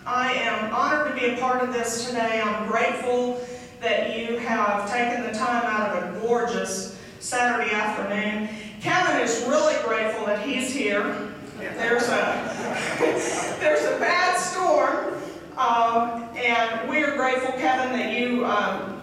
I am honored to be a part of this today. I'm grateful that you have taken the time out of a gorgeous Saturday afternoon. Kevin is really grateful that he's here. There's a bad storm, and we are grateful, Kevin, that you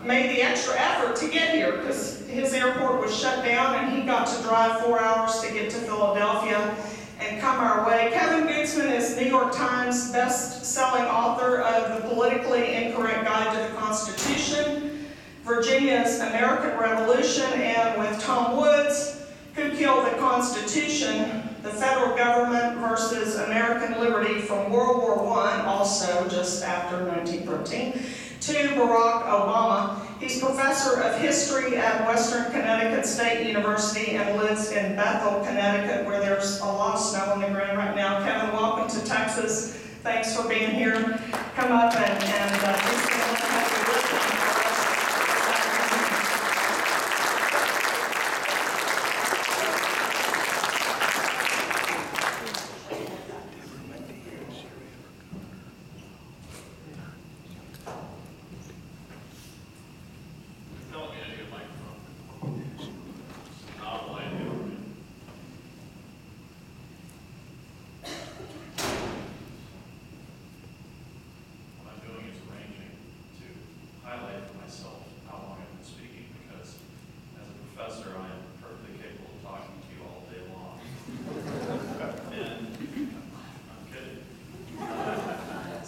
made the extra effort to get here, because his airport was shut down and he got to drive 4 hours to get to Philadelphia and come our way. Kevin Gutzman is New York Times best-selling author of The Politically Incorrect Guide to the Constitution, Virginia's American Revolution, and with Tom Woods, Who Killed the Constitution? The Federal Government versus American Liberty from World War I, also just after 1913, to Barack Obama. He's professor of history at Western Connecticut State University and lives in Bethel, Connecticut, where there's a lot of snow on the ground right now. Kevin, welcome to Texas. Thanks for being here. Come up and just have your wisdom for us.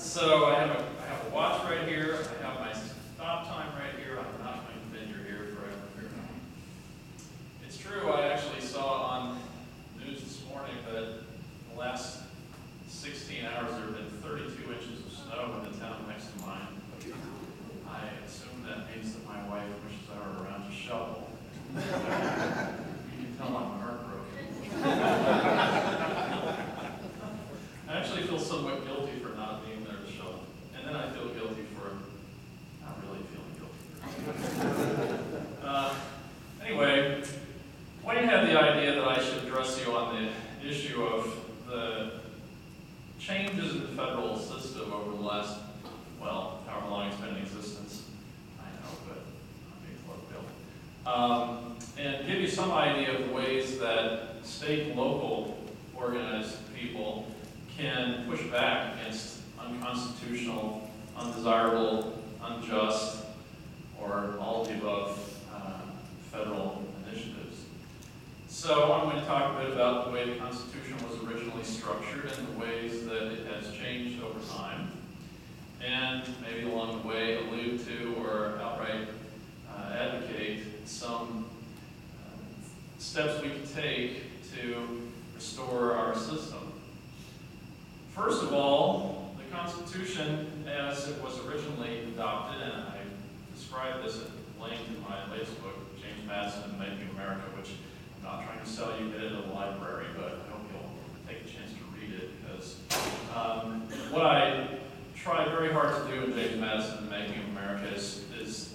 So I have a watch right here. I have my stop time right here. I'm not going to bend your ear forever here. It's true. I actually saw on news this morning that in the last 16 hours there have been 32 inches of snow in the town next to mine. I assume that means that my wife wishes I were around to shovel. You can tell I'm heartbroken. I actually feel somewhat guilty for not being there to shovel. And then I feel guilty for not really feeling guilty. Anyway, Wayne had the idea that I should address you on the issue of the changes in the federal system over the last, well, however long it's been in existence. I know, but I'm being colloquial. And give you some idea of the ways that state and local organized people can push back against unconstitutional, undesirable, unjust, or all of the above federal initiatives. So I'm going to talk a bit about the way the Constitution was originally structured and the ways that it has changed over time, and maybe along the way allude to or outright advocate some steps we can take to restore our system. First of all, the Constitution, as it was originally adopted, and I described this at length in my latest book, James Madison and Making America, which I'm not trying to sell you, get it at a library, but I hope you'll take a chance to read it, because what I try very hard to do in James Madison and Making America is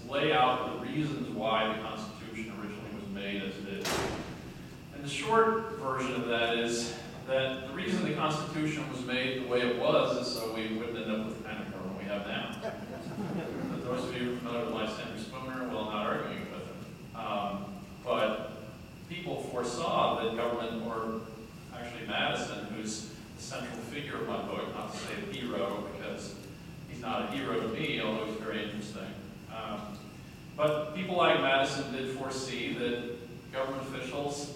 lay out the reasons why the Constitution originally was made as it is. And the short version of that is that the reason the Constitution was made the way it was is so we wouldn't end up with the kind of government we have now. But those of you who are familiar with Lysander Spooner, well, I'm not arguing with him. But people foresaw that government, or actually Madison, who's the central figure of my book, not to say the hero, because he's not a hero to me, although he's very interesting. But people like Madison did foresee that government officials,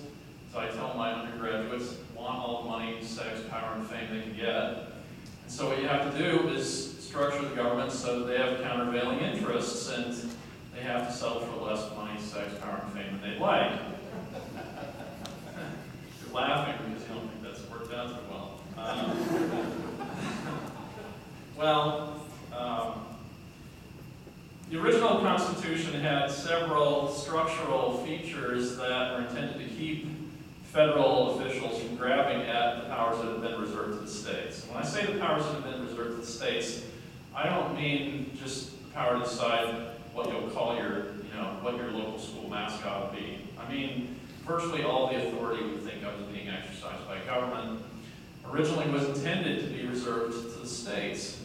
as I tell my undergraduates, want all the money, sex, power, and fame they can get. And so what you have to do is structure the government so that they have countervailing interests, and they have to settle for less money, sex, power, and fame than they'd like. You're laughing because you don't think that's worked out so well. The original Constitution had several structural features that were intended to keep federal officials from grabbing at the powers that have been reserved to the states. When I say the powers that have been reserved to the states, I don't mean just the power to decide what you'll call what your local school mascot will be. I mean virtually all the authority we think of as being exercised by government originally was intended to be reserved to the states.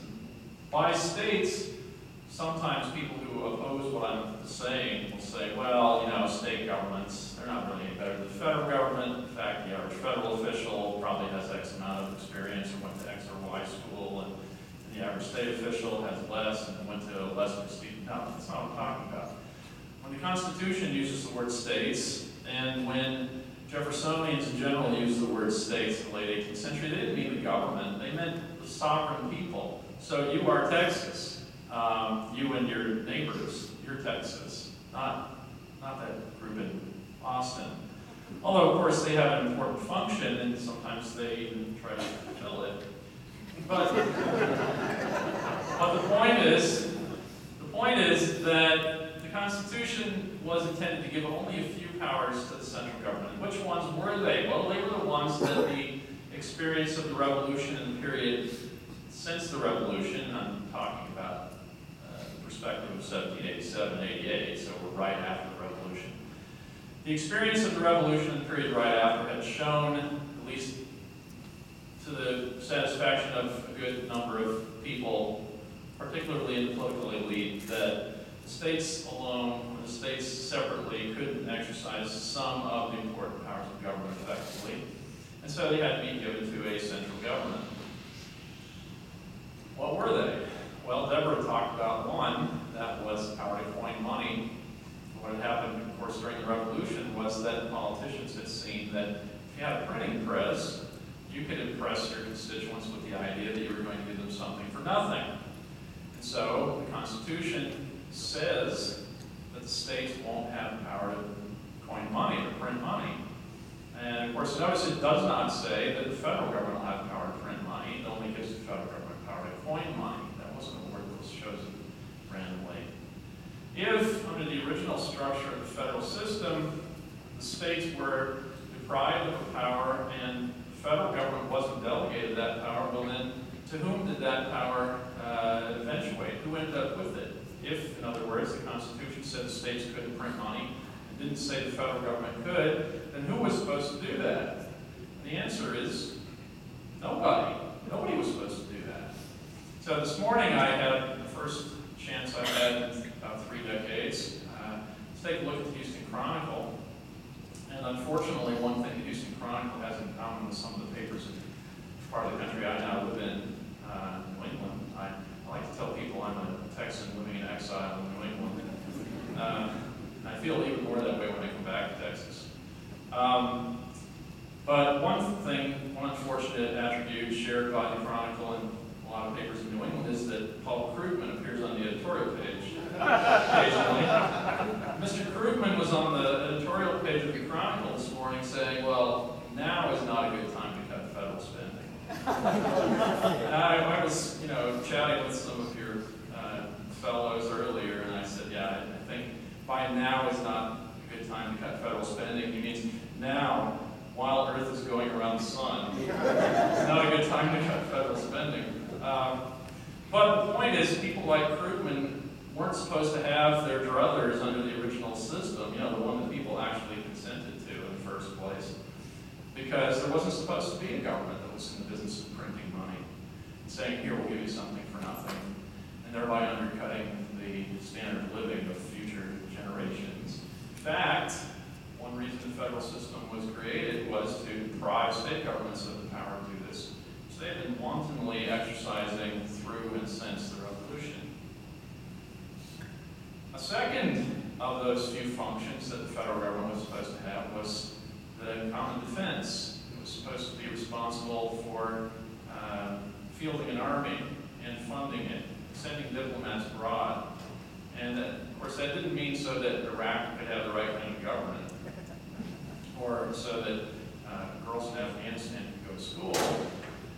By states, sometimes people who oppose what I'm saying will say, well, state governments, they're not really any better than the federal government. In fact, the average federal official probably has X amount of experience and went to X or Y school, and the average state official has less and went to a less prestigious. No, that's not what I'm talking about. When the Constitution uses the word states, and when Jeffersonians in general used the word states in the late 18th century, they didn't mean the government, they meant the sovereign people. So you are Texas, you and your neighbors, you're Texas, not that group in Austin. Although, of course, they have an important function, and sometimes they even try to fulfill it. But the point is that the Constitution was intended to give only a few powers to the central government. Which ones were they? Well, they were the ones that the experience of the Revolution and the period since the Revolution, I'm talking about the perspective of 1787, 88, so we're right after the Revolution. The experience of the Revolution and the period right after had shown, at least to the satisfaction of a good number of people, particularly in the political elite, that the states alone, or the states separately, couldn't exercise some of the important powers of government effectively. And so they had to be given to a central government. What were they? Well, Deborah talked about one, that was the power to coin money. What had happened, of course, during the Revolution was that politicians had seen that if you had a printing press, you could impress your constituents with the idea that you were going to give them something for nothing. And so the Constitution says that the states won't have the power to coin money, to print money. And of course, notice it does not say that the federal government will have the power to print money. It only gives the federal government power to coin money. That wasn't a word that was chosen randomly. If, under the original structure of the federal system, the states were deprived of the power and the federal government wasn't delegated that power, well then, to whom did that power eventuate? Who ended up with it? If, in other words, the Constitution said the states couldn't print money and didn't say the federal government could, then who was supposed to do that? And the answer is nobody. Nobody was supposed to do that. So this morning I had the first chance I've had in about 3 decades to take a look at the Houston Chronicle. And unfortunately, one thing the Houston Chronicle has in common with some of the papers in the part of the country I now live in, New England. I like to tell people I'm a Texan living in exile in New England. I feel even more that way when I come back to Texas. But one unfortunate attribute shared by the Chronicle and a lot of papers in New England is that Paul Krugman appears on the editorial page occasionally. Mr. Krugman was on the editorial page of the Chronicle this morning saying, well, now is not a good time to cut federal spending. And I was, chatting with some of your fellows earlier, and I said, yeah, I think by now is not a good time to cut federal spending. He means now, while Earth is going around the sun, it's not a good time to cut federal spending. But the point is, people like Krugman weren't supposed to have their druthers under the original system, the one that people actually consented to in the first place, because there wasn't supposed to be a government that was in the business of printing money and saying, here, we'll give you something for nothing, and thereby undercutting the standard of living of future generations. In fact, one reason the federal system was created was to deprive state governments of the power to do this. So they have been wantonly exercising through and since the Revolution. A second of those few functions that the federal government was supposed to have was the common defense. It was supposed to be responsible for fielding an army and funding it, sending diplomats abroad. And of course, that didn't mean so that Iraq could have the right kind of government, or so that girls in Afghanistan could go to school.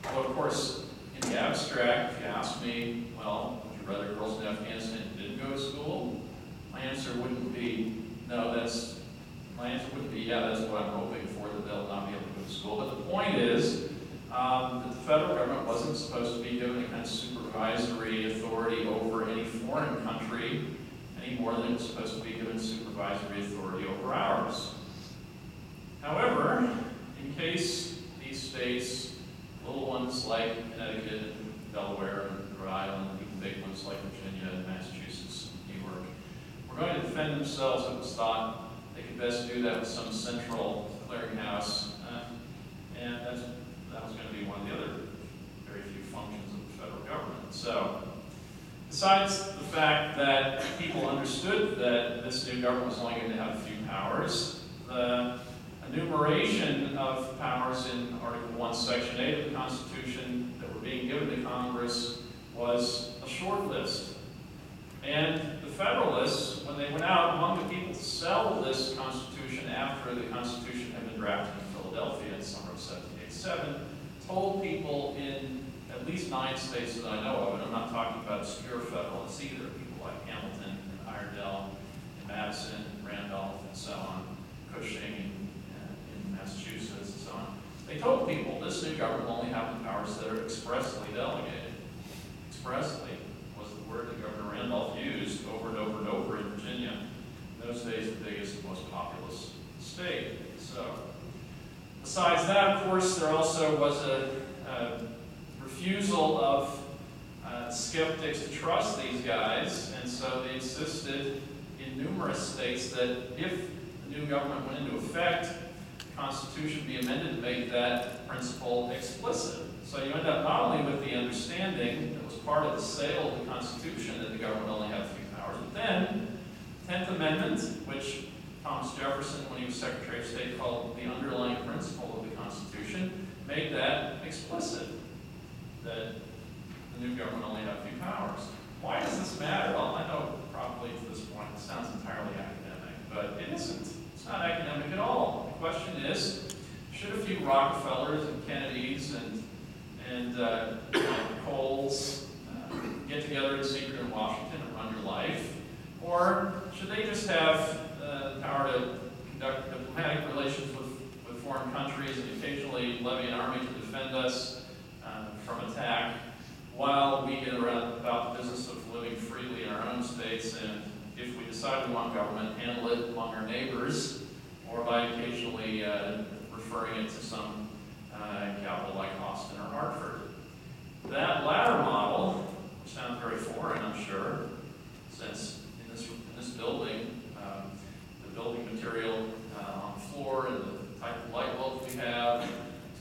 Well, of course, in the abstract, if you ask me, well, would you rather girls in Afghanistan didn't go to school? My answer wouldn't be, my answer wouldn't be, yeah, that's what I'm hoping for, that they'll not be able to go to school. But the point is that the federal government wasn't supposed to be given a kind of supervisory authority over any foreign country any more than it was supposed to be given supervisory authority over ours. However, in case these states, little ones like Connecticut and Delaware and Rhode Island, even defend themselves, it was thought they could best do that with some central clearinghouse, and that was going to be one of the other very few functions of the federal government. So, besides the fact that people understood that this new government was only going to have a few powers, the enumeration of powers in Article 1, Section 8 of the Constitution that were being given to Congress was a short list. And the Federalists, when they went out among the people to sell this Constitution after the Constitution had been drafted in Philadelphia in summer of 1787, told people in at least 9 states that I know of, and I'm not talking about obscure Federalists either, people like Hamilton and Iredell and Madison and Randolph and so on, Cushing in Massachusetts and so on. They told people this new government will only have the powers that are expressly delegated. Expressly was the word that Governor Randolph used over and over and over in Virginia. In those days, the biggest and most populous state. So, besides that, of course, there also was a refusal of skeptics to trust these guys, and so they insisted in numerous states that if the new government went into effect, the Constitution be amended to make that principle explicit. So you end up not only with the understanding that was part of the sale of the Constitution that the government only had a few powers, but then the 10th Amendment, which Thomas Jefferson, when he was Secretary of State, called the underlying principle of the Constitution, made that explicit, that the new government only had a few powers. Why does this matter? Well, I know probably to this point it sounds entirely academic, but it isn't. It's not academic at all. The question is, should a few Rockefellers and Kennedys and Coles get together in secret in Washington and run your life? Or should they just have the power to conduct diplomatic relations with foreign countries and occasionally levy an army to defend us from attack, while we get around about the business of living freely in our own states, and if we decide we want government, handle it among our neighbors, or by occasionally referring it to some capital like Austin or Hartford. That latter model, which sounds very foreign, I'm sure, since in this building, the building material on the floor and the type of light bulbs we have,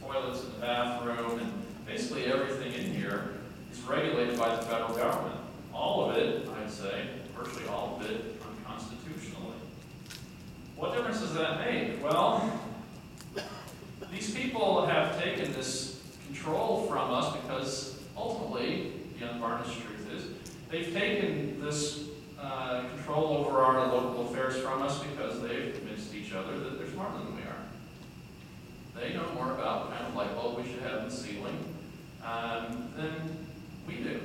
toilets in the bathroom, and basically everything in here is regulated by the federal government. All of it, I'd say, virtually all of it, unconstitutionally. What difference does that make? Well, these people have taken this control from us because ultimately, the unvarnished truth is, they've taken this control over our local affairs from us because they've convinced each other that they're smarter than we are. They know more about what kind of light bulb we should have in the ceiling than we do.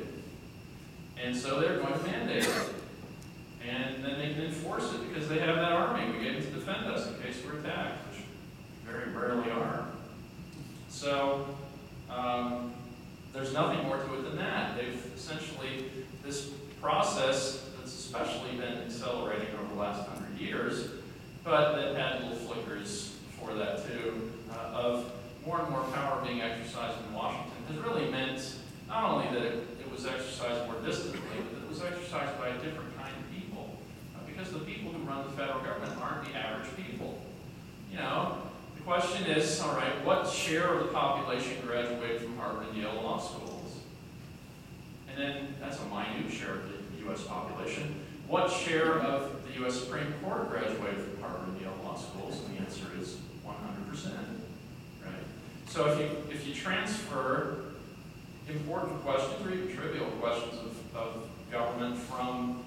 And so they're going to mandate it. And then they can enforce it because they have that army we gave them to defend us in case we're attacked, which we very rarely are. So there's nothing more to it than that. They've essentially, this process that's especially been accelerating over the last 100 years, but that had little flickers before that too, of more and more power being exercised in Washington, has really meant not only that it was exercised more distantly, but that it was exercised by a different kind of people. Because the people who run the federal government aren't the average people. You know, the question is, all right, what share of the population graduated from Harvard and Yale law schools? And then that's a minute share of the U.S. population. What share of the U.S. Supreme Court graduated from Harvard and Yale law schools? And the answer is 100%. Right? So if you transfer important questions or even trivial questions of government from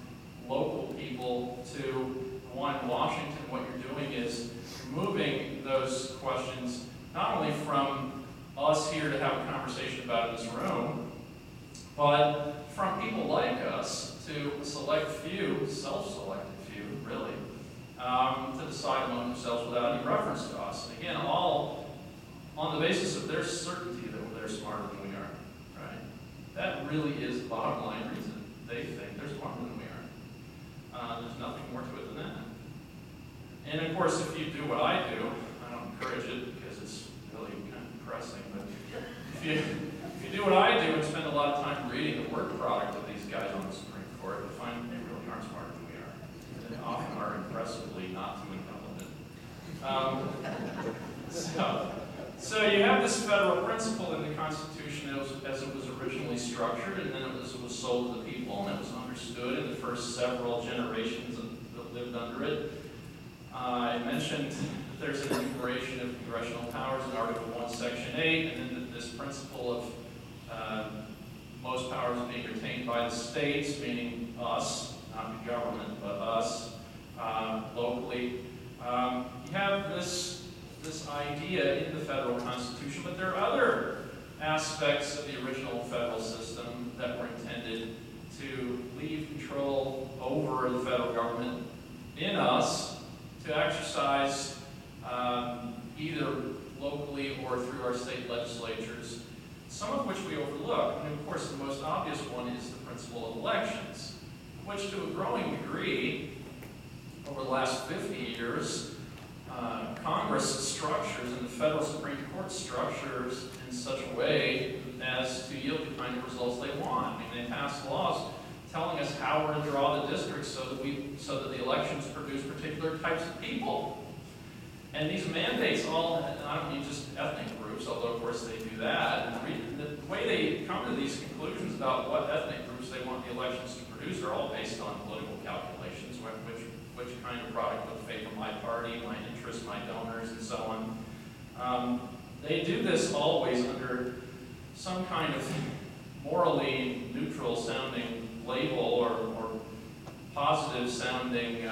local people to the one in Washington, what you're doing is moving those questions not only from us here to have a conversation about in this room, but from people like us to a select few, self-selected few, really, to decide among themselves without any reference to us. And again, all on the basis of their certainty that they're smarter than we are, right? That really is the bottom line reason they think they're smarter than we are. There's nothing more to it than that. And of course, if you do what I do, I don't encourage it because it's really kind of depressing, but if you do what I do and spend a lot of time reading the work product of these guys on the Supreme Court, you'll find they really aren't smarter than we are. And they often structured, and then it was sold to the people, and it was understood in the first several generations that lived under it. I mentioned that there's an enumeration of congressional powers in Article 1, Section 8, and then this principle of most powers being retained by the states, meaning us, not the government, but us, locally. You have this idea in the federal Constitution, but there are other aspects of the original federal system that were intended to leave control over the federal government in us to exercise either locally or through our state legislatures, some of which we overlook. And of course, the most obvious one is the principle of elections, which to a growing degree, over the last 50 years, Congress structures and the federal Supreme Court structures in such a way as to yield the kind of results they want. I mean, they pass laws telling us how we're to draw the districts so that the elections produce particular types of people. And these mandates all, and I don't mean just ethnic groups, although of course they do that. And the way they come to these conclusions about what ethnic groups they want the elections to produce are all based on political calculations, which kind of product would favor my party, my interests, my donors, and so on. They do this always under some kind of morally neutral sounding label or positive sounding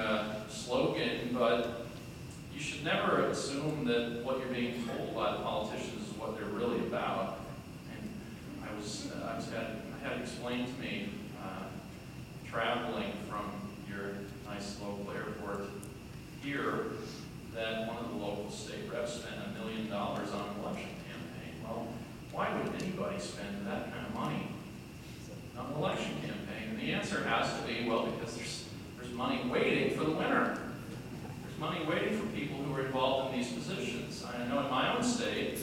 slogan, but you should never assume that what you're being told by the politicians is what they're really about. And I had explained to me, traveling from your nice local airport here, that one of the local state reps spent $1 million on an election campaign. Well, why would anybody spend that kind of money on an election campaign? And the answer has to be, well, because there's money waiting for the winner. There's money waiting for people who are involved in these positions. I know in my own state,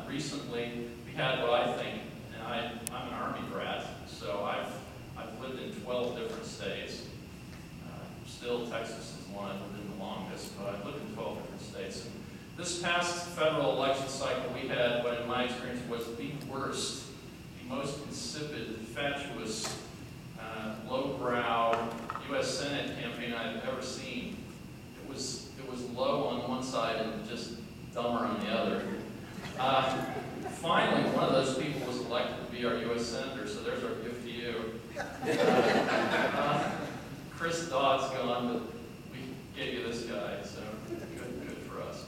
recently, we had what I think, and I'm an Army brat, so I've lived in 12 different states. Still, Texas is the one I've lived in the longest, but I've lived in 12 different states. And this past federal election cycle we had, what in my experience was the worst, the most insipid, fatuous, lowbrow U.S. Senate campaign I've ever seen. It was low on one side and just dumber on the other. Finally, one of those people was elected to be our U.S. Senator, so there's our gift to you. Chris Dodd's gone, but we gave you this guy, so good for us.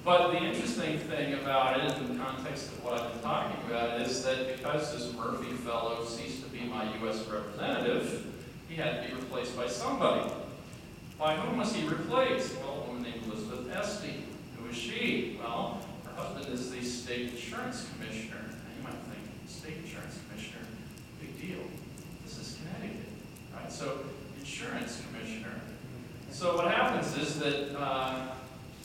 But the interesting thing about it, in the context of what I've been talking about, is that because this Murphy fellow ceased to be my U.S. representative, he had to be replaced by somebody. By whom was he replaced? Well, a woman named Elizabeth Esty. Who is she? Well, her husband is the state insurance commissioner. Now you might think, state insurance commissioner, big deal. This is Connecticut, right? So, insurance commissioner. So what happens is that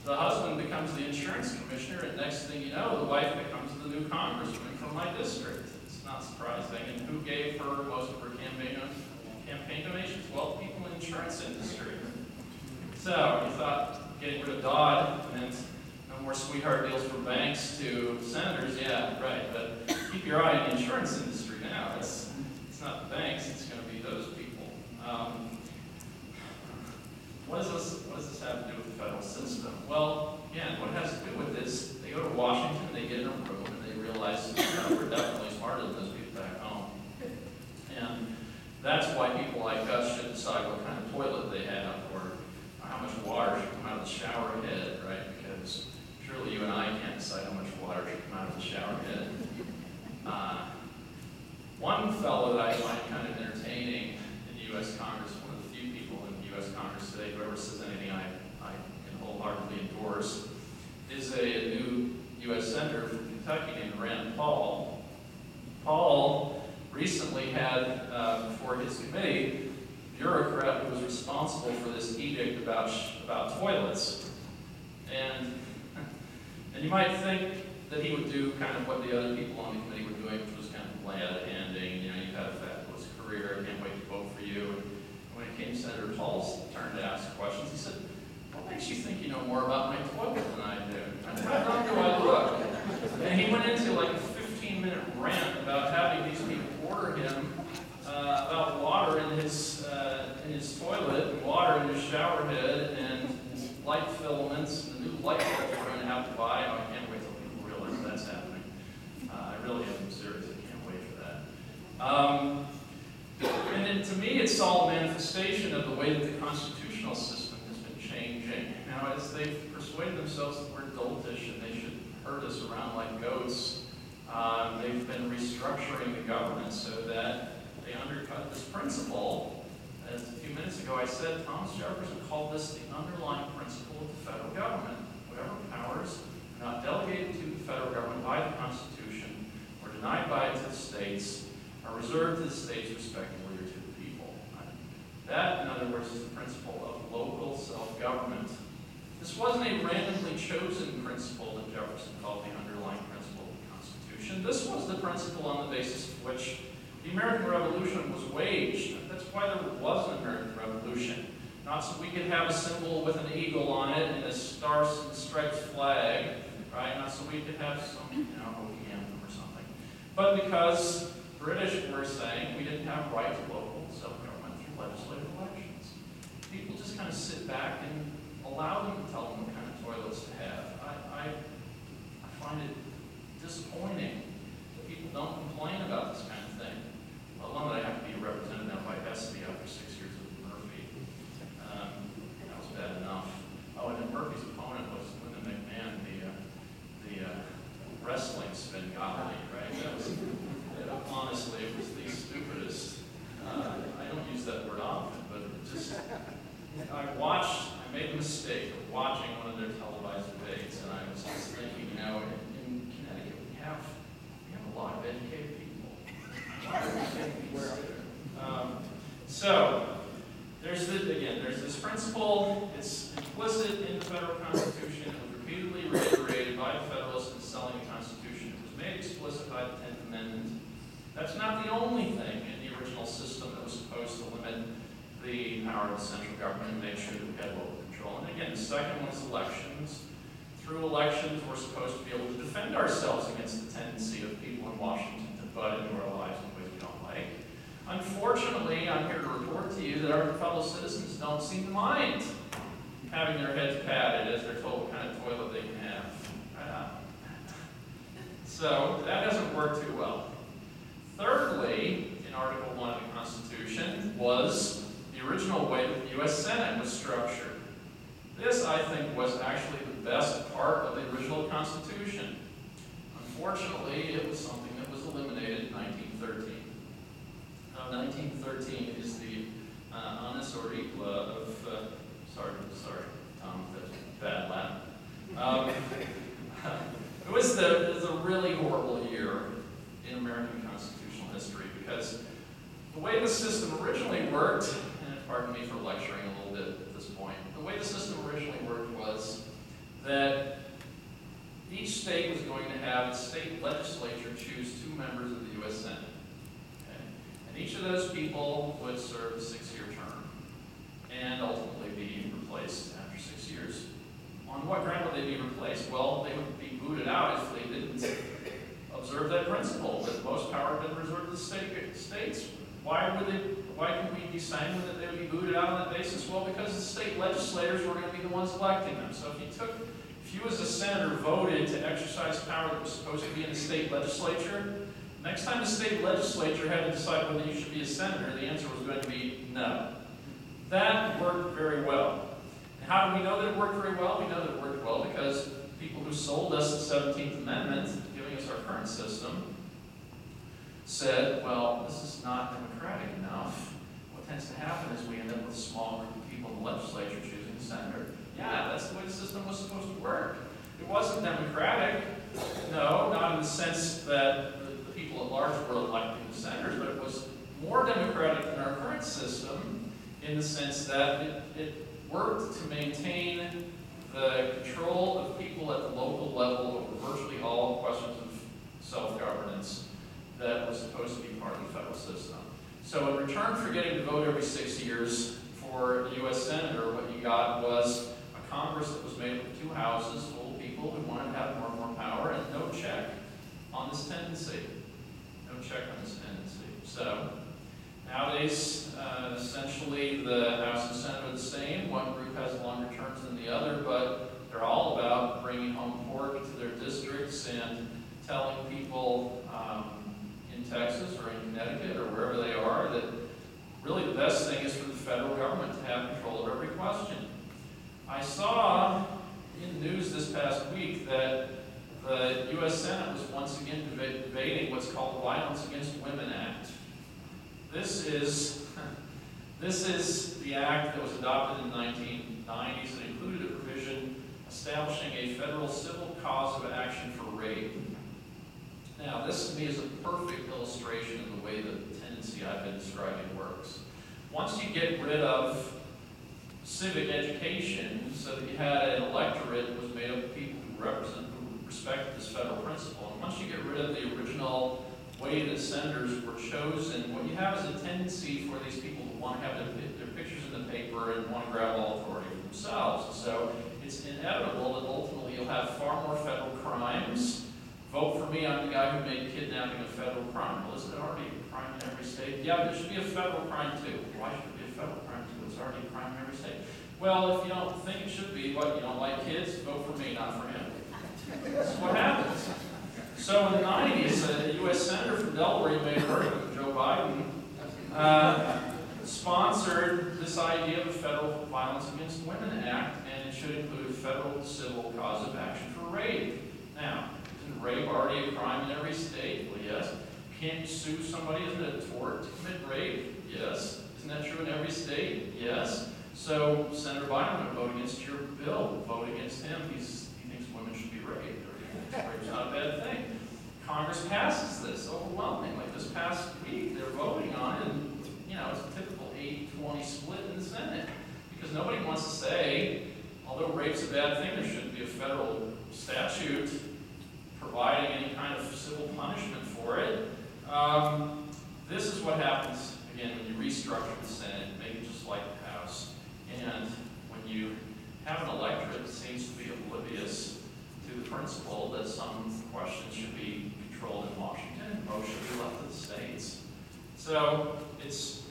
the husband becomes the insurance commissioner, and next thing you know, the wife becomes the new congresswoman from my district. It's not surprising. And who gave her most of her campaign donations? Well, people in the insurance industry. So you thought getting rid of Dodd meant no more sweetheart deals for banks to senators. Yeah, right. But keep your eye on the insurance industry now. It's not the banks. It's going to be those people. What does this have to do with the federal system? Well, again, what it has to do with this, they go to Washington, they get in a room, and they realize, we're definitely smarter than those people back home. And that's why people like us should decide what kind of toilet they have, or how much water should come out of the shower head, right? Because surely you and I can't decide how much water should come out of the shower head. One fellow that I find kind of entertaining in the U.S. Congress, one of the few people in the U.S. Congress today, whoever says anything I can wholeheartedly endorse, is a new U.S. Senator from Kentucky named Rand Paul. Paul recently had before his committee a bureaucrat who was responsible for this edict about toilets. And you might think that he would do kind of what the other people on the committee were doing, which was kind of glad-handing. You know, you've had a fabulous career, I can't wait to vote for you. And when it came to Senator Paul's turn to ask questions, he said, what makes you think you know more about my toilet than I do? How dumb do I look? And he went into like a 15-minute rant about a new shower head and light filaments and the new light bulbs we're going to have to buy. Oh, I can't wait till people realize that's happening. I really am serious. I can't wait for that. And then to me, it's all a manifestation of the way that the constitutional system has been changing. Now, as they've persuaded themselves that we're doltish and they should herd us around like goats, they've been restructuring the government so that they undercut this principle. As a few minutes ago I said, Thomas Jefferson called this the underlying principle of the federal government. Whatever powers are not delegated to the federal government by the Constitution or denied by it to the states are reserved to the states respectively or to the people. That, in other words, is the principle of local self-government. This wasn't a randomly chosen principle that Jefferson called the underlying principle of the Constitution. This was the principle on the basis of which the American Revolution was waged. That's why there was an American Revolution. Not so we could have a symbol with an eagle on it and a stars and stripes flag, right? Not so we could have some, Hopi anthem or something. But because British were saying we didn't have right to local self-government through legislative elections. People just kind of sit back and allow them to tell them what kind of toilets to have. I find it disappointing that people don't complain about this kind of thing. Well, one that I have to be represented now by Hesby after 6 years with Murphy. That was bad enough. Oh, and then Murphy's opponent was Linda McMahon, the wrestling Svengali, right? That was, honestly, it was the stupidest. I don't use that word often, but it just, I made the mistake of watching one of their televised debates, and I was just thinking, in Connecticut, we have a lot of educated people. So, there's this principle. It's implicit in the federal Constitution. It was repeatedly reiterated by the Federalists in selling the Constitution. It was made explicit by the 10th Amendment. That's not the only thing in the original system that was supposed to limit the power of the central government and make sure that we had local control. And again, the second one is elections. Through elections, we're supposed to be able to defend ourselves against the tendency of people in Washington to butt into our lives in ways we don't like. Unfortunately, I'm here to report to you that our fellow citizens don't seem to mind having their heads padded as they're told what kind of toilet they can have. So that doesn't work too well. Thirdly, in Article 1 of the Constitution was the original way that the U.S. Senate was structured. This, I think, was actually the best part of the original Constitution. Unfortunately, it was something that was eliminated in 1913. 1913 is the annus horribla of, sorry, Tom, that's bad Latin. It was a really horrible year in American constitutional history because the way the system originally worked, and pardon me for lecturing a little bit at this point, the way the system originally worked was that each state was going to have its state legislature choose 2 members of the U.S. Senate. Okay? And each of those people would serve a 6-year term and ultimately be replaced after 6 years. On what ground would they be replaced? Well, they would be booted out if they didn't observe that principle, that most power had been reserved to the states. Why can we be sanguine that they would be booted out on that basis? Well, because the state legislators were going to be the ones electing them. So if you as a senator voted to exercise power that was supposed to be in the state legislature, next time the state legislature had to decide whether you should be a senator, the answer was going to be no. That worked very well. And how do we know that it worked very well? We know that it worked well because people who sold us the 17th Amendment, giving us our current system, said, well, this is not democratic enough. What tends to happen is we end up with a small group of people in the legislature choosing a senator. Yeah, that's the way the system was supposed to work. It wasn't democratic, no, not in the sense that the people at large were electing the senators, but it was more democratic than our current system in the sense that it worked to maintain the control of people at the local level over virtually all questions of self-governance that was supposed to be part of the federal system. So in return for getting to vote every 6 years for the U.S. Senator, what you got was a Congress that was made up of 2 houses full of people who wanted to have more and more power and no check on this tendency. No check on this tendency. So nowadays, essentially the House and Senate are the same. This is the act that was adopted in the 1990s that included a provision establishing a federal civil cause of action for rape. Now, this to me is a perfect illustration of the way the tendency I've been describing works. Once you get rid of civic education so that you had an electorate that was made up of people who respected this federal principle, and once you get rid of the original way that senators were chosen, what you have is a tendency for these people to want to have their pictures in the paper and want to grab all authority for themselves. And so it's inevitable that ultimately you'll have far more federal crimes. Vote for me, I'm the guy who made kidnapping a federal crime. Well, isn't it already a crime in every state? Yeah, but it should be a federal crime too. Why should it be a federal crime too? It's already a crime in every state. Well, if you don't think it should be, but you don't like kids, vote for me, not for him. That's what happens. So in the 90s, a U.S. Senator from Delaware, you may have heard of him, Joe Biden, sponsored this idea of a Federal Violence Against Women Act, and it should include a federal civil cause of action for rape. Now, isn't rape already a crime in every state? Well, yes. Can't you sue somebody? Isn't it a tort to commit rape? Yes. Isn't that true in every state? Yes. So Senator Biden would vote against your bill. Vote against him. He thinks women should be raped. Rape's not a bad thing. Congress passes this overwhelmingly. This past week, they're voting on it, and it's a typical 80-20 split in the Senate. Because nobody wants to say, although rape's a bad thing, there shouldn't be a federal statute providing any kind of civil punishment for it. This is what happens, again, when you restructure the Senate, make it just like the House. And when you have an electorate that seems to be oblivious to the principle that some questions should be controlled in Washington, most should be left to the states. So it's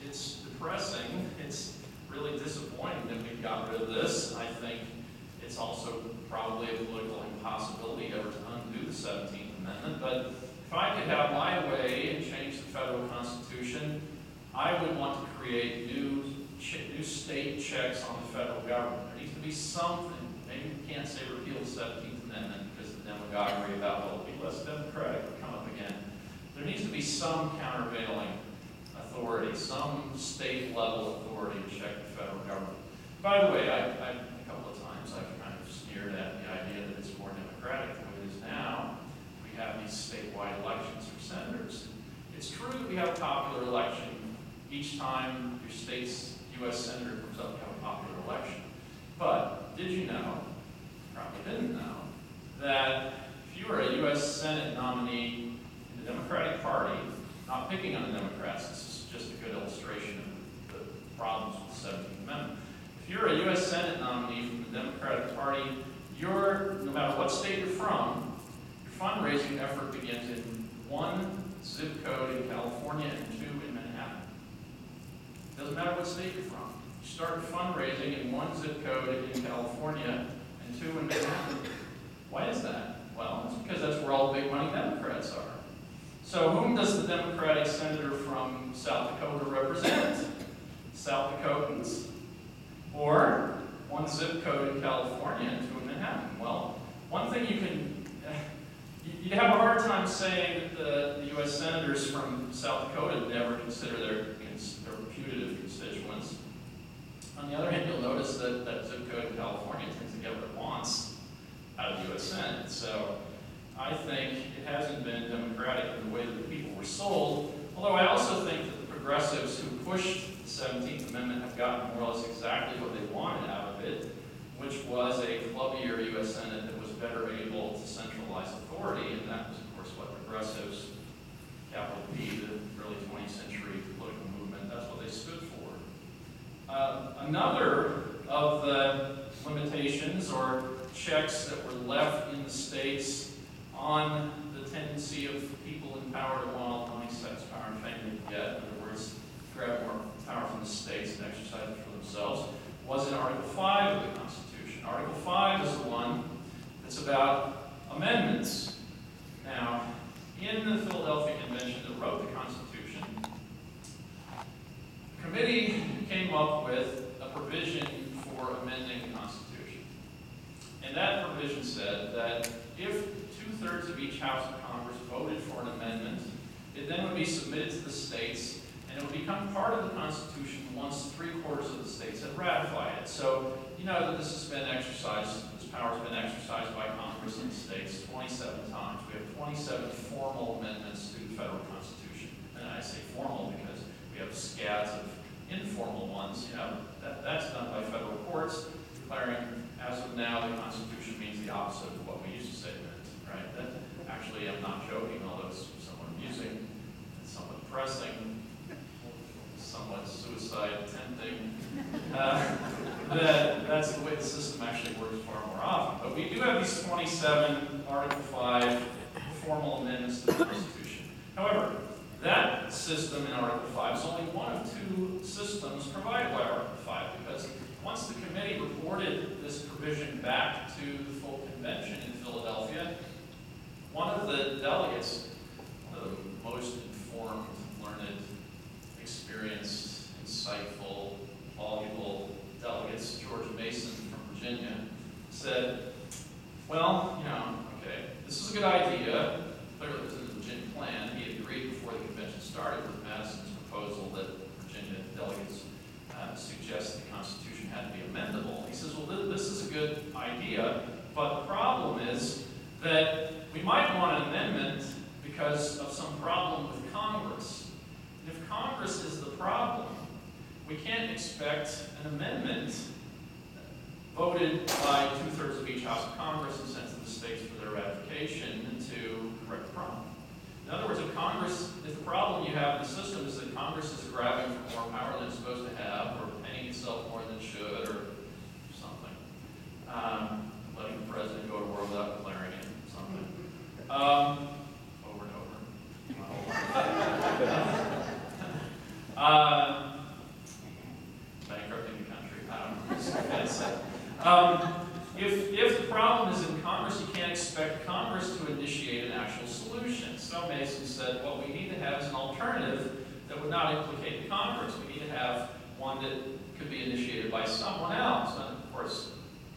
depressing. It's really disappointing that we've got rid of this. I think it's also probably a political impossibility ever to undo the 17th Amendment. But if I could have my way and change the federal Constitution, I would want to create new state checks on the federal government. There needs to be something. Maybe we can't say repeal the 17th Amendment because the demagoguery about, well, it'll be less democratic will come up again. There needs to be some countervailing authority, some state-level authority to check the federal government. By the way, a couple of times I've kind of sneered at the idea that it's more democratic than it is now. We have these statewide elections for senators. It's true that we have a popular election. Each time your state's U.S. senator comes up, you have a popular election. But did you know, probably didn't know, that if you were a U.S. Senate nominee in the Democratic Party, not picking on the Democrats, this is just a good illustration of the problems with the 17th Amendment. If you're a U.S. Senate nominee from the Democratic Party, no matter what state you're from, your fundraising effort begins in one zip code in California and two in Manhattan. It doesn't matter what state you're from. You start fundraising in one zip code in California and two in Manhattan. Why is that? Well, it's because that's where all the big money Democrats are. So whom does the Democratic senator from South Dakota represent? South Dakotans. Or one zip code in California and two in Manhattan. Well, one thing you'd have a hard time saying that the U.S. senators from South Dakota never consider their putative constituents. On the other hand, you'll notice that that zip code in California tends to get what it wants out of the U.S. Senate. So I think it hasn't been democratic in the way that the people were sold, although I also think that the progressives who pushed the 17th Amendment have gotten more or less exactly what they wanted out of it, which was a clubbier U.S. Senate that was better able to centralize authority, and that was, of course, what progressives, capital P, the early 20th century political movement, that's what they stood for. Another of the limitations or checks that were left in the states on the tendency of people in power to want all the money, sex, power, and fame they could get, in other words, grab more power from the states and exercise it for themselves, was in Article 5 of the Constitution. Article 5 is the one that's about amendments. Now, in the Philadelphia Convention that wrote the Constitution, the committee came up with a provision for amending the Constitution. And that provision said that if 2/3 of each House of Congress voted for an amendment, it then would be submitted to the states, and it would be become part of the Constitution once 3/4 of the states have ratified it. So you know that this has been exercised, this power has been exercised by Congress in the states 27 times. We have 27 formal amendments to the federal Constitution. And I say formal because we have scads of informal ones. You know, that's done by federal courts, declaring, as of now, the Constitution means the opposite of what we used to say it meant, right? That, actually, I'm not joking, although it's somewhat amusing, it's somewhat depressing, somewhat suicide tempting. That's the way the system actually works far more often. But we do have these 27 Article 5 formal amendments to the Constitution. However, that system in Article 5 is only one of 2 systems provided by Article 5, because once the committee reported this provision back to the full convention in Philadelphia, one of the delegates, one of the most informed, learned, experienced, insightful, voluble delegates, George Mason from Virginia, said, well, you know, okay, this is a good idea. Clearly, it was in the Virginia plan. He agreed before the convention started with Madison's proposal that Virginia delegates suggest the Constitution had to be amendable. He says, well, this is a good idea, but the problem is that we might want an amendment because of some problem with Congress. And if Congress is the problem, we can't expect an amendment voted by 2/3 of each House of Congress and sent to the states for their ratification to correct the problem. In other words, if the problem you have in the system is that Congress is grabbing for more power than it's supposed to have, or paying itself more than it should, or something, letting the president go to war without declaring it, something, over and over. Bankrupting the country. I don't know. It's offensive. If the problem is in Congress, you can't expect Congress to initiate an actual solution. So Mason said, what we need to have is an alternative that would not implicate the Congress. We need to have one that could be initiated by someone else. And of course,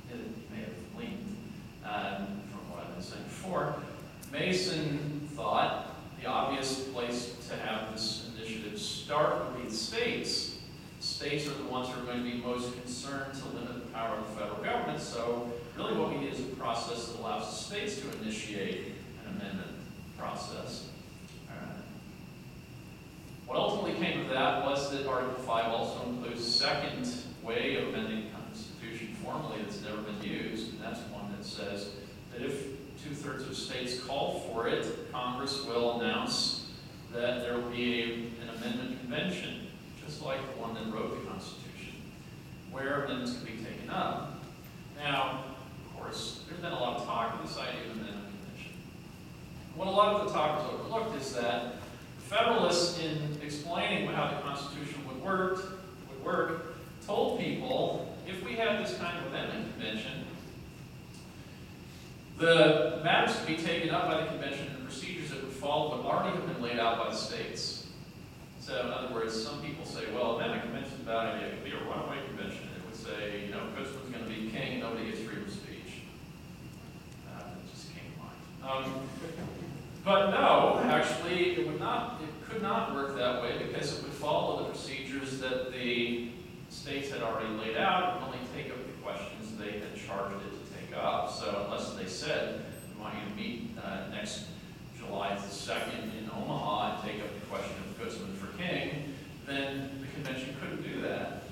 it may have leaned from what I've been saying before. Mason thought the obvious place to have this initiative start would be the states. States are the ones who are going to be most concerned to limit the power of the federal government, so really what we need is a process that allows the states to initiate an amendment process. What ultimately came of that was that Article 5 also includes a second way of amending the Constitution formally that's never been used, and that's one that says that if 2/3 of states call for it, Congress will announce that there will be an amendment convention, just like the one that wrote the Constitution, where amendments can be taken up. Now, of course, there's been a lot of talk of this idea of an amendment convention. What a lot of the talk has overlooked is that the Federalists, in explaining how the Constitution would work, told people, if we had this kind of amendment convention, the matters could be taken up by the convention and the procedures that would follow would already have been laid out by the states. So, in other words, some people say, well, amendment convention is a bad idea. It could be a runaway convention. It would say, you know, Gutzman's going to be king, nobody gets freedom of speech. It just came to mind. But no, actually, it could not work that way because it would follow the procedures that the states had already laid out and only take up the questions they had charged it to take up. So unless they said, we want you to meet next July the 2nd in Omaha and take up the question of Gutzman for king, then the convention couldn't do that.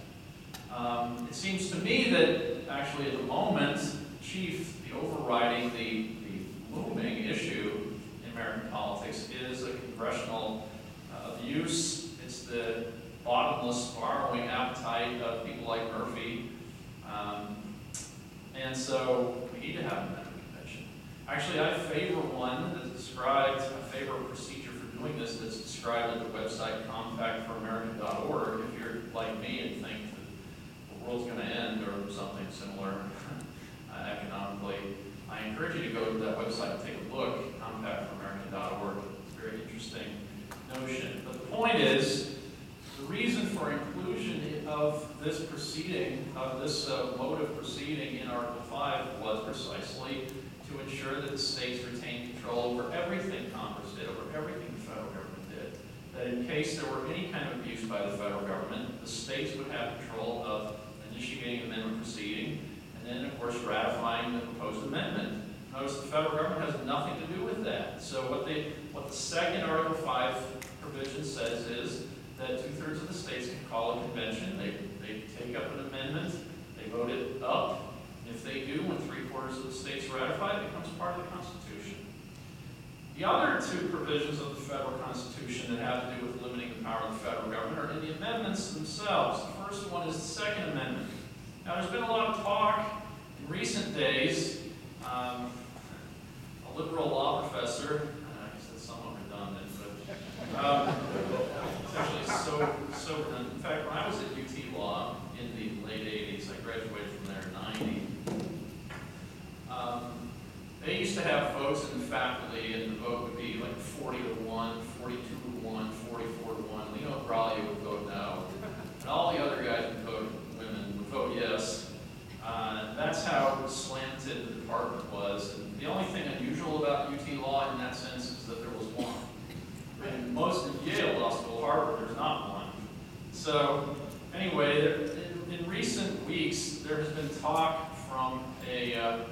It seems to me that actually at the moment, the overriding, the looming issue in American politics is a congressional abuse. It's the bottomless borrowing appetite of people like Murphy. And so we need to have an amendment convention. Actually, I favor one that's described, I favor a procedure for doing this that's described at the website compactforamerica.org. If you're like me and think that the world's going to end or something similar economically, I encourage you to go to that website and take a look, compactforamerica.org. It's a very interesting notion. But the point is, the reason for inclusion of this proceeding, of this mode of proceeding in Article 5 was precisely to ensure that the states retain control over everything Congress did, over everything the federal government did. that in case there were any kind of abuse by the federal government, the states would have control of initiating an amendment proceeding, and then, of course, ratifying the proposed amendment. Notice the federal government has nothing to do with that. So what the second Article 5 provision says is that 2/3 of the states can call a convention, they take up an amendment, they vote it up. If they do, when 3/4 of the states ratify, it becomes part of the Constitution. The other two provisions of the federal Constitution that have to do with limiting the power of the federal government are in the amendments themselves. The first one is the Second Amendment. Now, there's been a lot of talk in recent days. A liberal law professor, I guess that's somewhat redundant, but it's actually so redundant. In fact, when I was at UT Law in the late 80s, I graduated from there in 90. They used to have votes in the faculty, and the vote would be like 40-1, 42-1, 44-1. Leo Bralia would vote no, and all the other guys women would vote yes. That's how slanted the department was. And the only thing unusual about UT Law in that sense is that there was one. And most of Yale Law School, Harvard, there's not one. So anyway, in recent weeks, there has been talk from a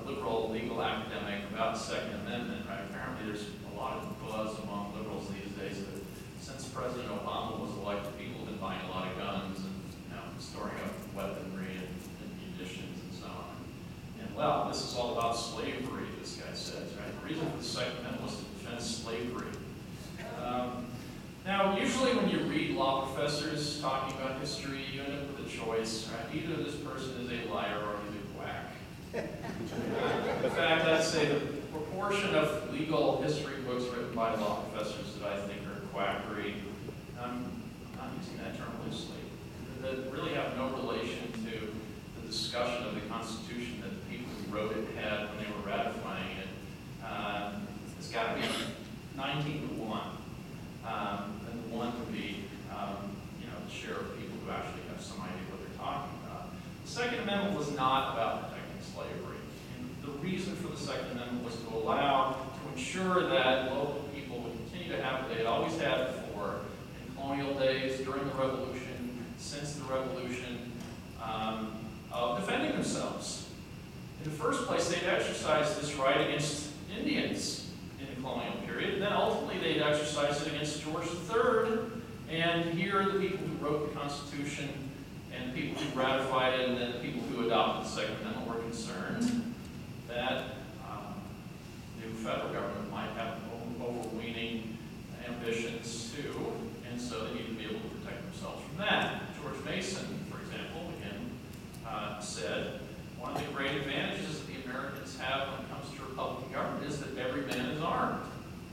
liberal legal academic about the Second Amendment. Right? Apparently there's a lot of buzz among liberals these days that since President Obama was elected, people have been buying a lot of guns and storing up weaponry and munitions and so on. And well, this is all about slavery, this guy says, right? The reason for the Second Amendment was to defend slavery. Now, usually when you read law professors talking about history, you end up with a choice, right? Either this person is a liar or he's a quack. In fact, I'd say the proportion of legal history books written by law professors that I think are quackery, I'm not using that term loosely, that really have no relation to the discussion of the Constitution that the people who wrote it had when they were ratifying it. It's got to be 19-1. And the 1 would be, the share of people who actually have some idea what they're talking about. The Second Amendment was not about protecting slavery. And the reason for the Second Amendment was to ensure that local people would continue to have what they had always had before in colonial days, during the Revolution, since the Revolution, of defending themselves. In the first place, they'd exercised this right against Indians in the colonial period, and then ultimately they'd exercised it against George III, and here the people who wrote the Constitution and the people who ratified it and then the people who adopted the Second Amendment were concerned that the federal government might have overweening ambitions too, and so they needed to be able to protect themselves from that. George Mason, for example, again, said one of the great advantages that the Americans have when it comes to Republican government is that every man is armed.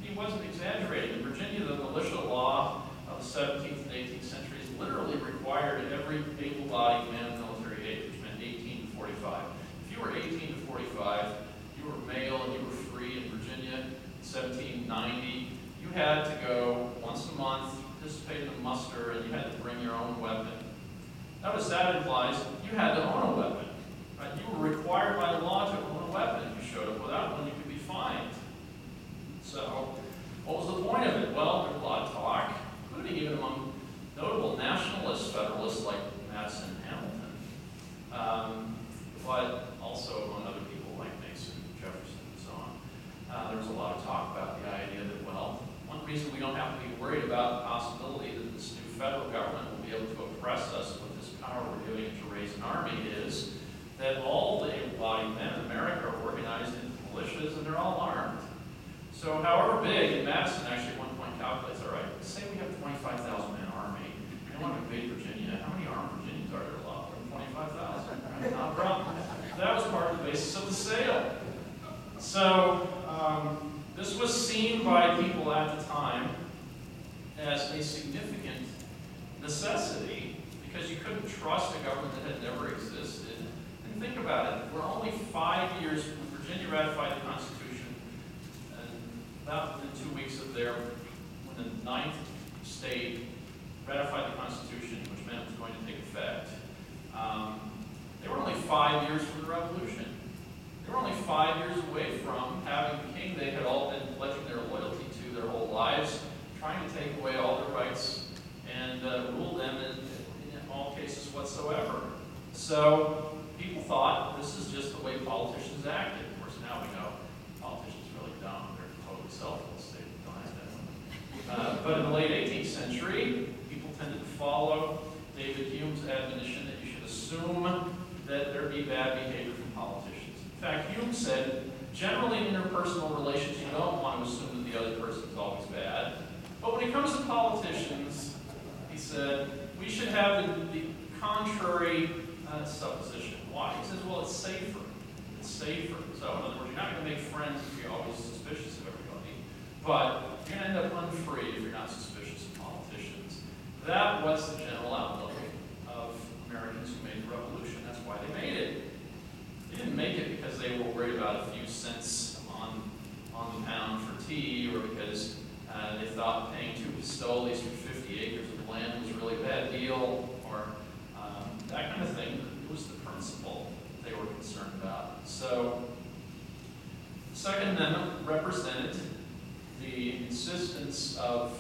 He wasn't exaggerating. In Virginia, the militia law of the 17th and 18th centuries literally required every able-bodied man of military age, which meant 18 to 45. If you were 18 to 45, you were male and you were free in Virginia in 1790. You had to go once a month, participate in a muster, and you had to bring your own weapon. Notice that implies you had to own a weapon. Right? You were required by law to own a weapon. If you showed up without one, you could be fined. So, what was the point of it? Well, there was a lot of talk, including even among notable nationalist federalists like Madison and Hamilton, but also among other people like Mason, Jefferson, and so on. There was a lot of talk about the idea that, well, one reason we don't have to be worried about the possibility that this new federal government will be able to oppress us with this power we're giving it to raise an army is that all the able-bodied men in America are organized into militias and they're all armed. So however big, and Madison actually at one point calculates, all right, say we have a 25,000 man army, and we want to invade Virginia, how many armed Virginians are there? A lot more than 25,000, right? Not a problem. That was part of the basis of the sale. So this was seen by people at the time as a significant necessity because you couldn't trust a government that had never existed. And think about it, we're only 5 years, when Virginia ratified the Constitution, and about within 2 weeks of there, when the 9th state ratified the Constitution, which meant it was going to take effect, they were only 5 years from the Revolution. They were only 5 years away from having the king they had all been pledging their loyalty to their whole lives, trying trying to take away all their rights and rule them in all cases whatsoever. So people thought this is just the way politicians acted. Of course, now we know politicians are really dumb. They're totally selfless. They don't have that. But in the late 18th century, people tended to follow David Hume's admonition that you should assume that there be bad behavior from politicians. In fact, Hume said, generally in interpersonal relations, you don't want to assume that the other person is always bad. But when it comes to politicians, he said, we should have the contrary supposition. Why? He says, well, it's safer. It's safer. So in other words, you're not going to make friends if you're always suspicious of everybody. But you're going to end up unfree if you're not suspicious of politicians. That was the general outlook of Americans who made the revolution. That's why they made it. They didn't make it because they were worried about a few cents on the pound for tea, or because they thought paying 2 pistoles for 50 acres of land was a really bad deal, or that kind of thing. It was the principle they were concerned about. So the Second Amendment represented the insistence of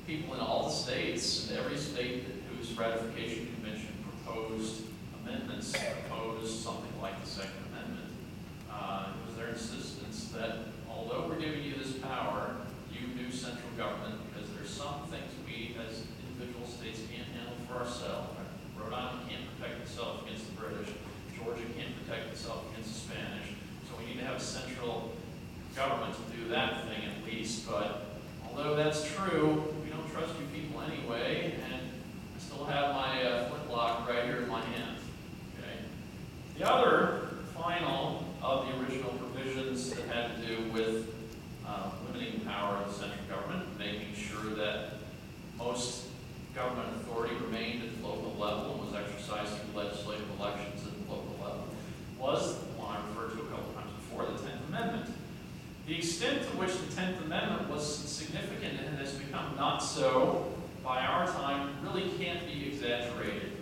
people in all the states, and every state whose ratification convention proposed amendments, proposed something like the Second Amendment. It was their insistence that although we're giving you this power, you do central government, because there's some things we as individual states can't handle for ourselves. Rhode Island can't protect itself against the British. Georgia can't protect itself against the Spanish. So we need to have a central government to do that thing at least. But although that's true, we don't trust you people anyway, and I still have my flintlock right here in my hand. Okay. The other final of the original provisions that had to do with limiting the power of the central government, making sure that most government authority remained at the local level and was exercised through legislative elections at the local level, was the one I referred to a couple times before, the 10th Amendment. The extent to which the 10th Amendment was significant and has become not so by our time really can't be exaggerated.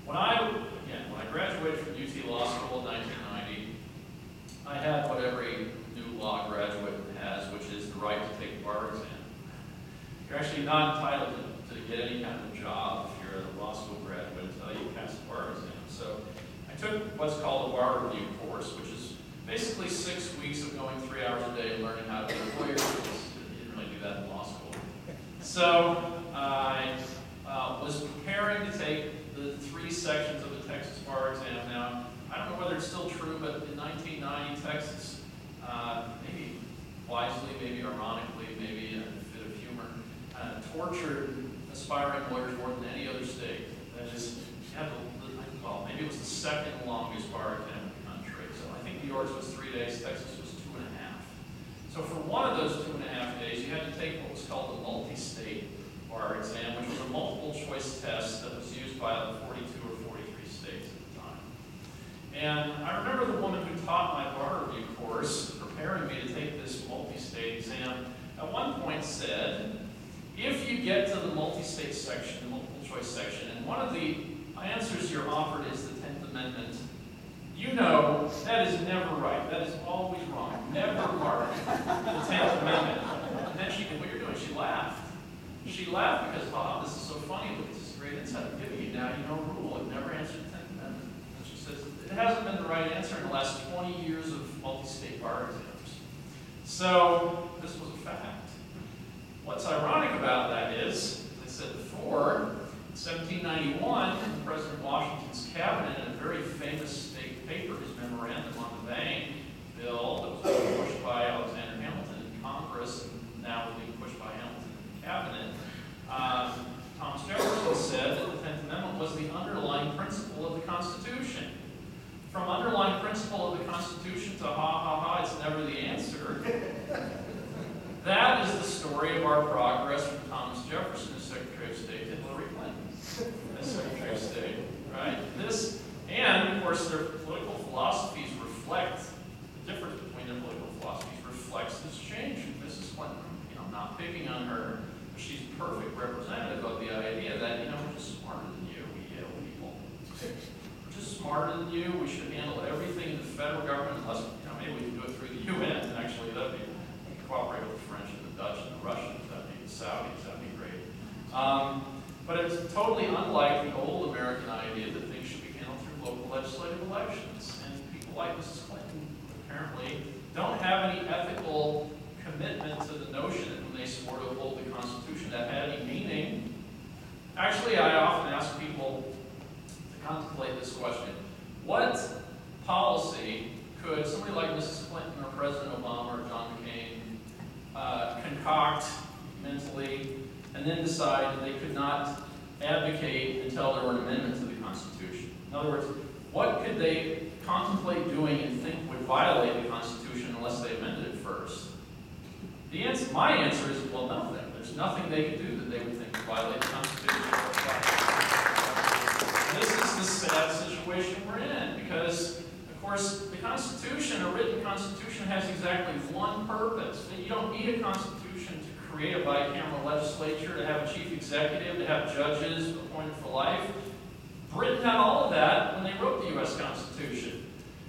When I graduated from UT Law School in 1990, I had what every new law graduate has, which is the right to take the bar exam. You're actually not entitled to get any kind of job if you're a law school graduate until you pass the bar exam. So I took what's called a bar review course, which is basically 6 weeks of going 3 hours a day and learning how to be a lawyer. You didn't really do that in law school. So I was preparing to take the 3 sections of the Texas bar exam. Now, I don't know whether it's still true, but in 1990, Texas, maybe wisely, maybe ironically, maybe in a fit of humor, tortured aspiring lawyers more than any other state. That is, maybe it was the second longest bar exam in the country. So I think New York's was 3 days, Texas was 2.5. So for one of those 2.5 days, you had to take what was called the multi-state bar exam, which was a multiple choice test that was used by 42 or 43 states at the time. And I remember the woman who taught my bar review course, preparing me to take this multi-state exam, at one point said, if you get to the multi-state section, the multiple choice section, and one of the answers you're offered is the 10th Amendment, you know that is never right. That is always wrong. Never mark the 10th Amendment. And then she did what you're doing. She laughed. She laughed because, oh, this is so funny. Look, this is great insight I'm giving you. Now you know a rule. I've never answered the 10th Amendment. And she says, it hasn't been the right answer in the last 20 years of multi-state bar exams. So this was a fact. What's ironic about that is, as I said before, in 1791, President Washington's cabinet, in a very famous state paper, his memorandum on the bank bill that was being pushed by Alexander Hamilton in Congress, and now was being pushed by Hamilton in the cabinet, Thomas Jefferson said that the 10th Amendment was the underlying principle of the Constitution. From underlying principle of the Constitution to it's never the answer. That is the story of our progress from Thomas Jefferson as Secretary of State to Hillary Clinton as Secretary of State, right? And of course, their political philosophies reflect, the difference between their political philosophies reflects this change. Mrs. Clinton, not picking on her, but she's a perfect representative of the idea that, we're just smarter than you, we Yale people. We're just smarter than you, we should handle everything in the federal government unless, maybe we can do it through the UN, and actually that'd be cooperate with the French and the Dutch and the Russians, that'd be the South. But it's totally unlike the old American idea that things should be handled through local legislative elections. And people like Mrs. Clinton apparently don't have any ethical commitment to the notion that when they swore to uphold the Constitution that had any meaning. Actually, I often ask people to contemplate this question. What policy could somebody like Mrs. Clinton or President Obama or John McCain concoct mentally and then decide that they could not advocate until there were an amendment to the Constitution? In other words, what could they contemplate doing and think would violate the Constitution unless they amended it first? My answer is, well, nothing. There's nothing they could do that they would think would violate the Constitution. This is the sad situation we're in, because, of course, the Constitution, a written Constitution, has exactly one purpose. You don't need a Constitution to create a bicameral legislature, to have a chief executive, to have judges appointed for life. Britain had all of that when they wrote the U.S. Constitution.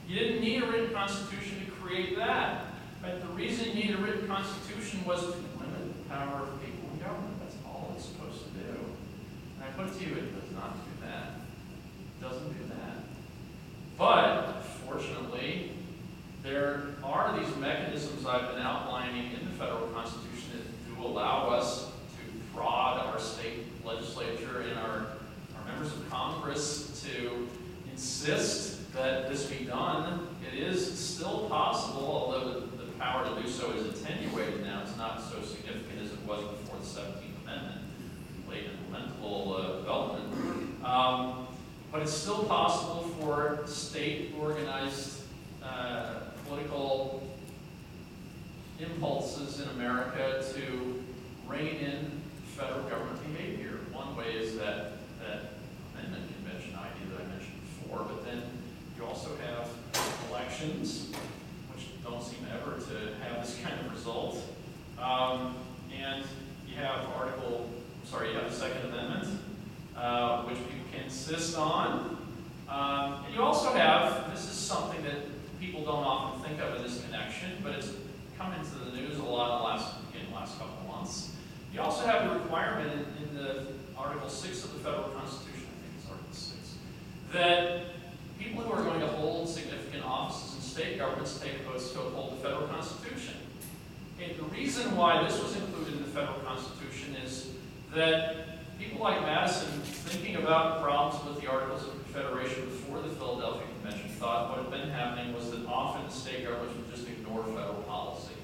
You didn't need a written Constitution to create that. But the reason you need a written Constitution was to limit the power of people in government. That's all it's supposed to do. And I put it to you, it does not do that. It doesn't do that. But, fortunately, there are these mechanisms I've been outlining in the federal Constitution that do allow us to prod our state legislature and our members of Congress to insist that this be done. It is still possible, although the power to do so is attenuated now. It's not so significant as it was before the 17th Amendment, late implementable development. But it's still possible for state-organized political impulses in America to rein in federal government behavior. One way is that amendment convention idea that I mentioned before, but then you also have elections, which don't seem ever to have this kind of result. And you have you have the Second Amendment, which people can insist on. And you also have, this is something that people don't often think of in this connection, but it's come into the news a lot in the last couple of months. You also have the requirement in the Article 6 of the Federal Constitution, I think it's Article 6, that people who are going to hold significant offices in state governments take oaths to uphold the federal Constitution. And the reason why this was included in the federal Constitution is that people like Madison, thinking about problems with the Articles of Confederation before the Philadelphia Convention, thought what had been happening was that often the state governments would just ignore federal policy.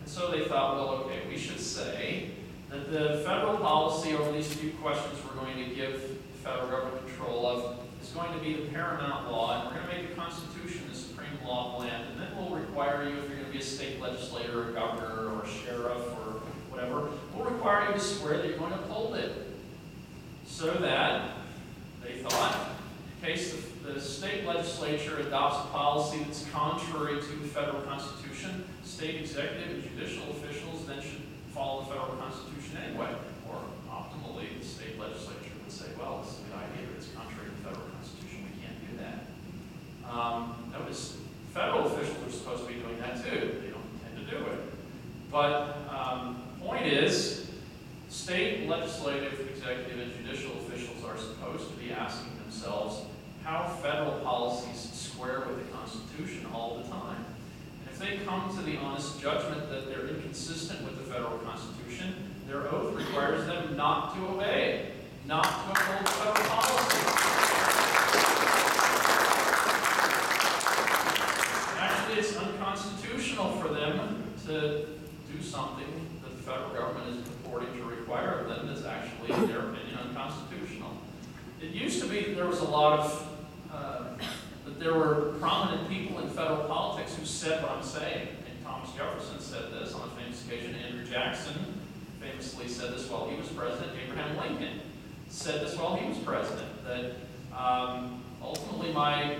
And so they thought, well, okay, we should say that the federal policy over these few questions we're going to give the federal government control of is going to be the paramount law, and we're going to make the Constitution the supreme law of the land, and then we'll require you, if you're going to be a state legislator or a governor or a sheriff or whatever, we'll require you to swear that you're going to uphold it. So that, they thought, in case the state legislature adopts a policy that's contrary to the federal Constitution, state executive and judicial officials then should follow the federal Constitution anyway. Or, optimally, the state legislature would say, well, this is a good idea, but it's contrary to the federal Constitution, we can't do that. Notice, federal officials are supposed to be doing that too. They don't intend to do it. But the point is, state legislative, executive, and judicial officials are supposed to be asking themselves how federal policies square with the Constitution all the time. And if they come to the honest judgment that they're inconsistent with the federal Constitution, their oath requires them not to obey, not to uphold federal policy. Actually, it's unconstitutional for them to do something that the federal government is purporting to require of them that's actually, in their opinion, unconstitutional. It used to be that there was a lot of, that there were prominent people in federal politics who said what I'm saying. And Thomas Jefferson said this on a famous occasion. Andrew Jackson famously said this while he was president. Abraham Lincoln said this while he was president. That ultimately my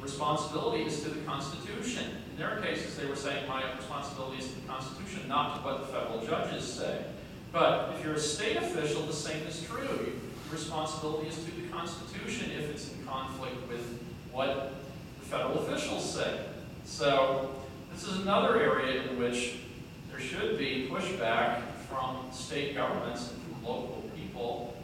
responsibility is to the Constitution. In their cases, they were saying my responsibility is to the Constitution, not to what the federal judges say. But if you're a state official, the same is true. Your responsibility is to the Constitution if it's in conflict with what the federal officials say. So this is another area in which there should be pushback from state governments and from local people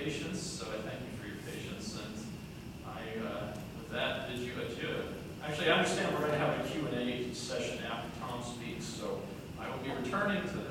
patience, so I thank you for your patience. And with that, bid you adieu. Actually, I understand we're going to have a Q&A session after Tom speaks, so I will be returning to